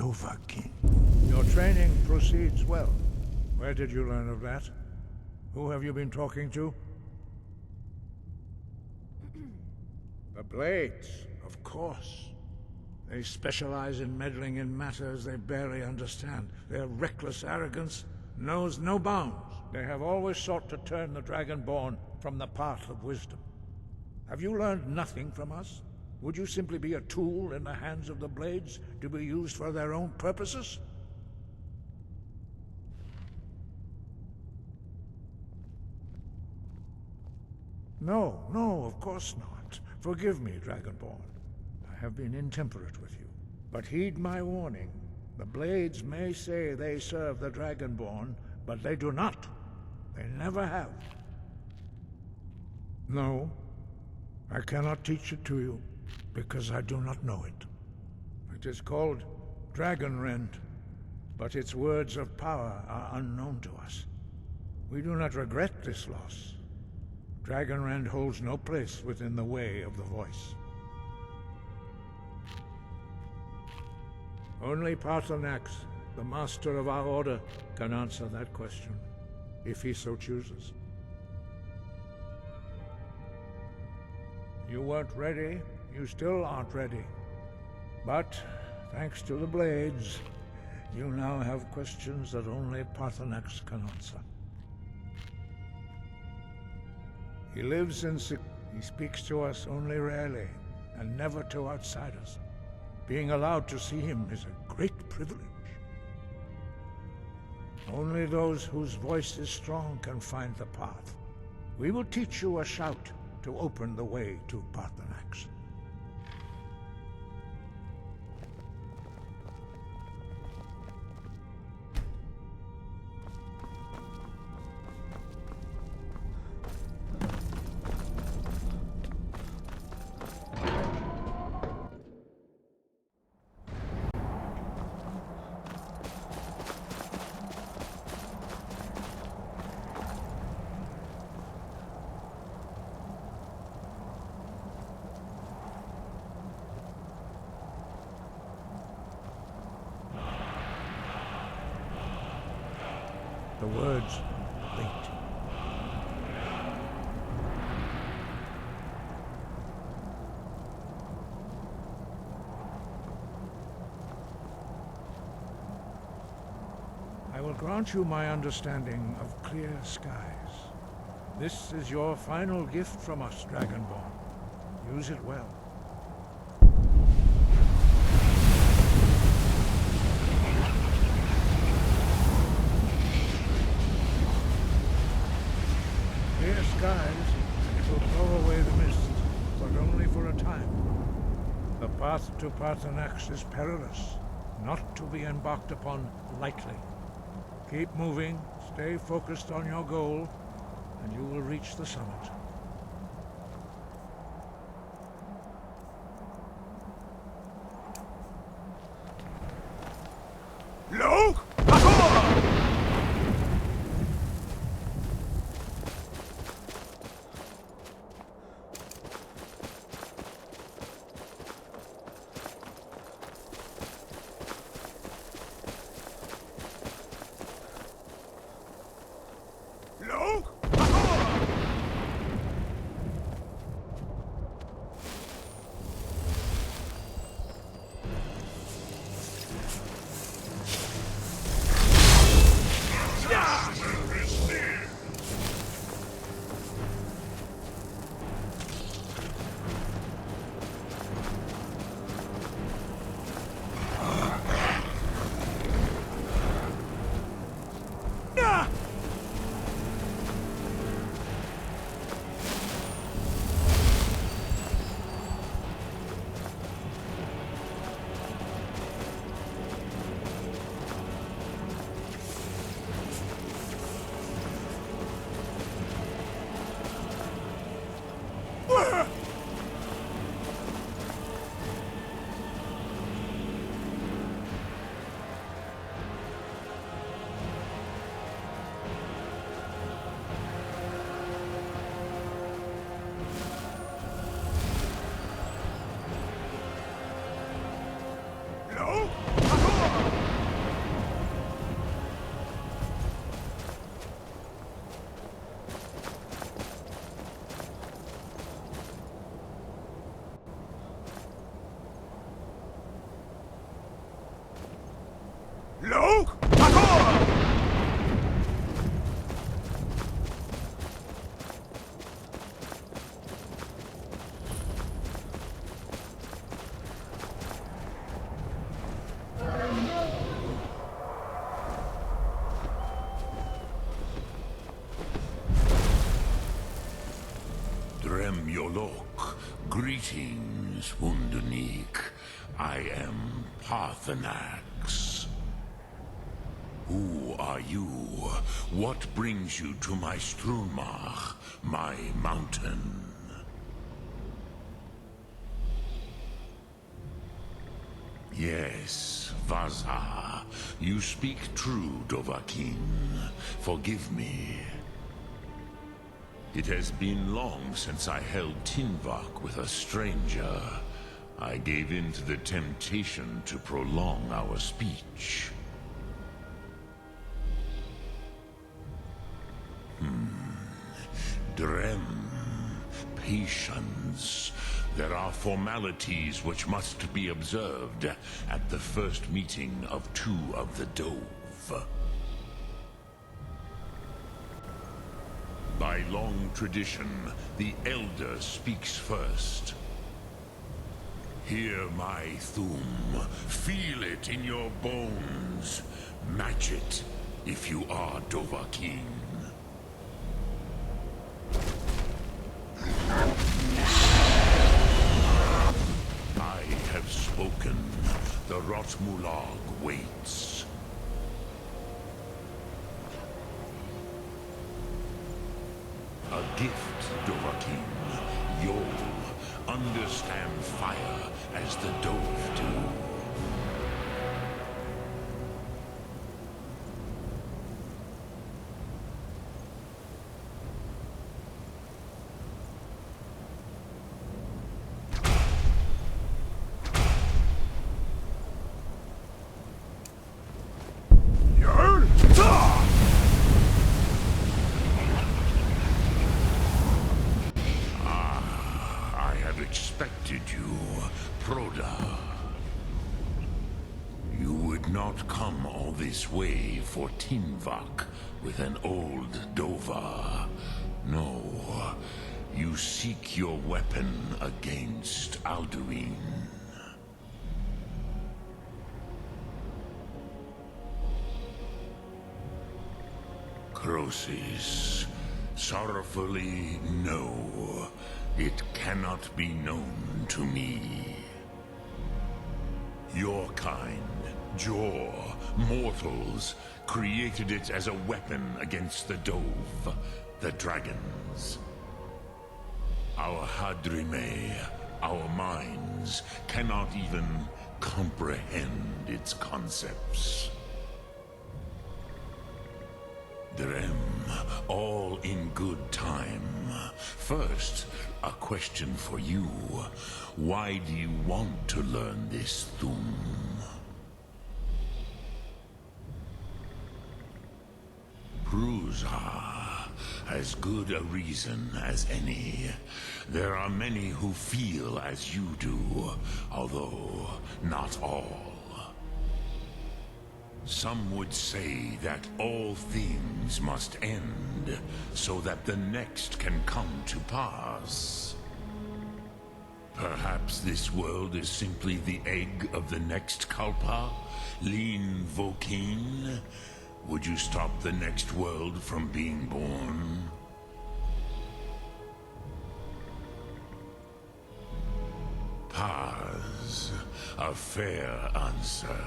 Dovahkiin. Your training proceeds well. Where did you learn of that? Who have you been talking to? The Blades, of course. They specialize in meddling in matters they barely understand. Their reckless arrogance knows no bounds. They have always sought to turn the Dragonborn from the path of wisdom. Have you learned nothing from us? Would you simply be a tool in the hands of the Blades to be used for their own purposes? No, of course not. Forgive me, Dragonborn. I have been intemperate with you. But heed my warning. The Blades may say they serve the Dragonborn, but they do not. They never have. No, I cannot teach it to you, because I do not know it. It is called Dragonrend, but its words of power are unknown to us. We do not regret this loss. Dragonrend holds no place within the way of the voice. Only Paarthurnax, the master of our order, can answer that question, if he so chooses. You weren't ready, you still aren't ready. But, thanks to the Blades, you now have questions that only Paarthurnax can answer. He lives in He speaks to us only rarely, and never to outsiders. Being allowed to see him is a great privilege. Only those whose voice is strong can find the path. We will teach you a shout to open the way to Paarthurnax. The words, wait. I will grant you my understanding of clear skies. This is your final gift from us, Dragonborn. Use it well. Clear skies will blow away the mist, but only for a time. The path to Paarthurnax is perilous, not to be embarked upon lightly. Keep moving, stay focused on your goal, and you will reach the summit. Look! Yolok. Greetings, Wundernik. I am Paarthurnax. Who are you? What brings you to my Strunmach, my mountain? Yes, Vaza. You speak true, Dovahkiin. Forgive me. It has been long since I held Tinvak with a stranger. I gave in to the temptation to prolong our speech. Drem. Patience. There are formalities which must be observed at the first meeting of two of the Dove. By long tradition, the Elder speaks first. Hear my Thum. Feel it in your bones. Match it if you are Dovahkiin. I have spoken. The Rotmulag waits. A gift, Dovahkiin. You'll understand fire as the Dove do. Expected you, Proda. You would not come all this way for Tinvak with an old Dova. No, you seek your weapon against Alduin. Crosis, sorrowfully, no. It cannot be known to me. Your kind, Jor, mortals, created it as a weapon against the Dove, the dragons. Our Hadrime, our minds, cannot even comprehend its concepts. Drem, all in good time. First, a question for you. Why do you want to learn this Thum? Prusa, as good a reason as any. There are many who feel as you do, although not all. Some would say that all things must end, so that the next can come to pass. Perhaps this world is simply the egg of the next Kalpa, Lean Vokin. Would you stop the next world from being born? Paz, a fair answer.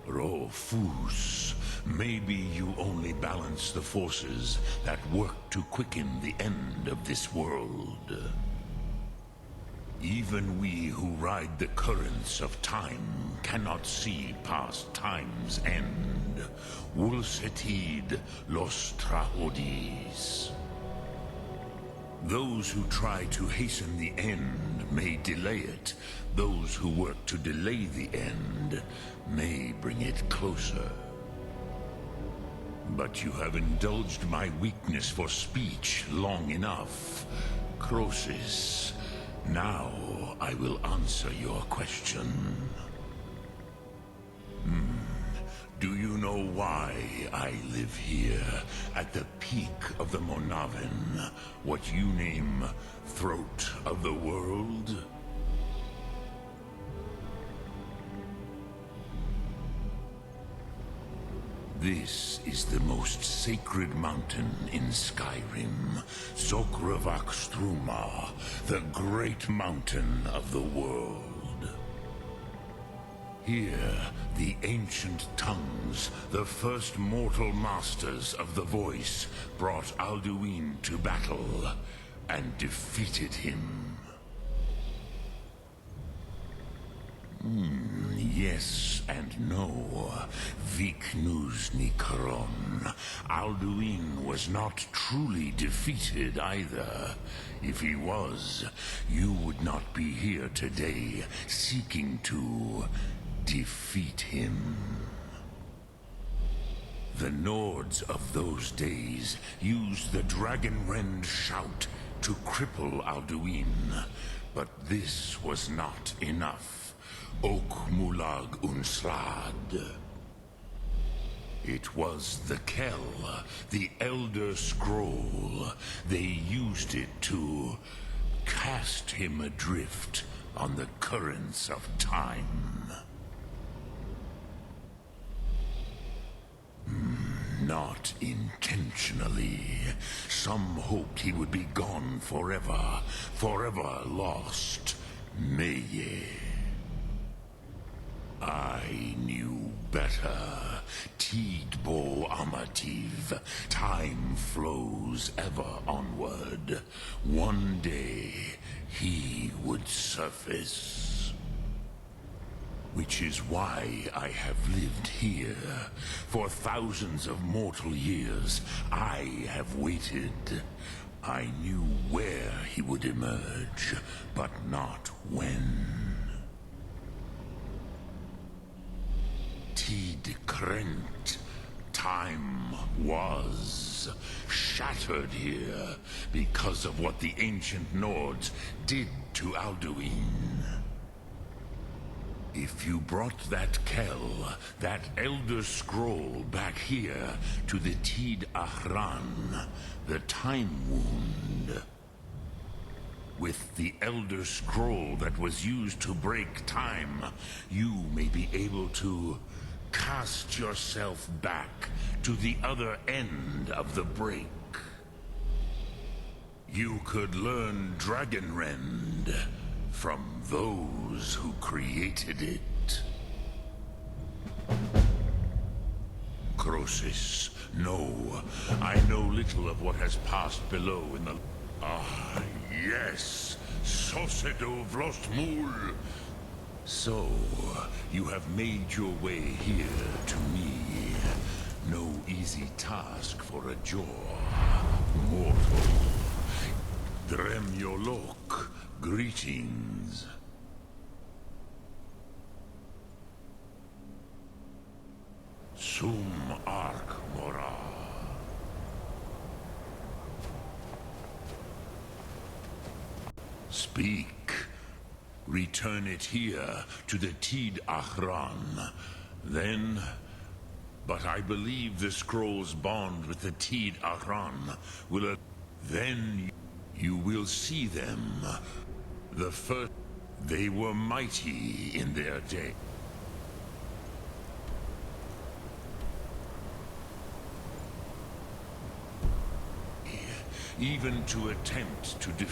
Rofus, maybe you only balance the forces that work to quicken the end of this world. Even we who ride the currents of time cannot see past time's end. Wulsetid los Trahodis. Those who try to hasten the end may delay it. Those who work to delay the end may bring it closer. But you have indulged my weakness for speech long enough. Crosis, now I will answer your question. Do you know why I live here, at the peak of the Monavin, what you name Throat of the World? This is the most sacred mountain in Skyrim, Zokravak Struma, the great mountain of the world. Here, the ancient tongues, the first mortal masters of the voice, brought Alduin to battle and defeated him. Yes and no. Viknus Nikron. Alduin was not truly defeated either. If he was, you would not be here today seeking to defeat him. The Nords of those days used the Dragonrend shout to cripple Alduin, but this was not enough. Ok Mulag Unslad. It was the Kell, the Elder Scroll. They used it to cast him adrift on the currents of time. Not intentionally. Some hoped he would be gone forever, forever lost. Meye. I knew better. Tidbo Amativ. Time flows ever onward. One day, he would surface. Which is why I have lived here. For thousands of mortal years, I have waited. I knew where he would emerge, but not when. Tid Krent. Time was shattered here because of what the ancient Nords did to Alduin. If you brought that Kell, that Elder Scroll back here to the Tid Ahran, the Time Wound, with the Elder Scroll that was used to break time, you may be able to cast yourself back to the other end of the break. You could learn Dragonrend from those who created it. Crosis, no. I know little of what has passed below in the... Ah, yes! Sosedo Vlostmul! So, you have made your way here to me. No easy task for a jaw. Mortal. Dremyolok, greetings. Sum Ark Mora. Speak. Return it here to the Tid Ahran. Then... But I believe the scroll's bond with the Tid Ahran will... Then you will see them. The first... They were mighty in their day. Even to attempt to defeat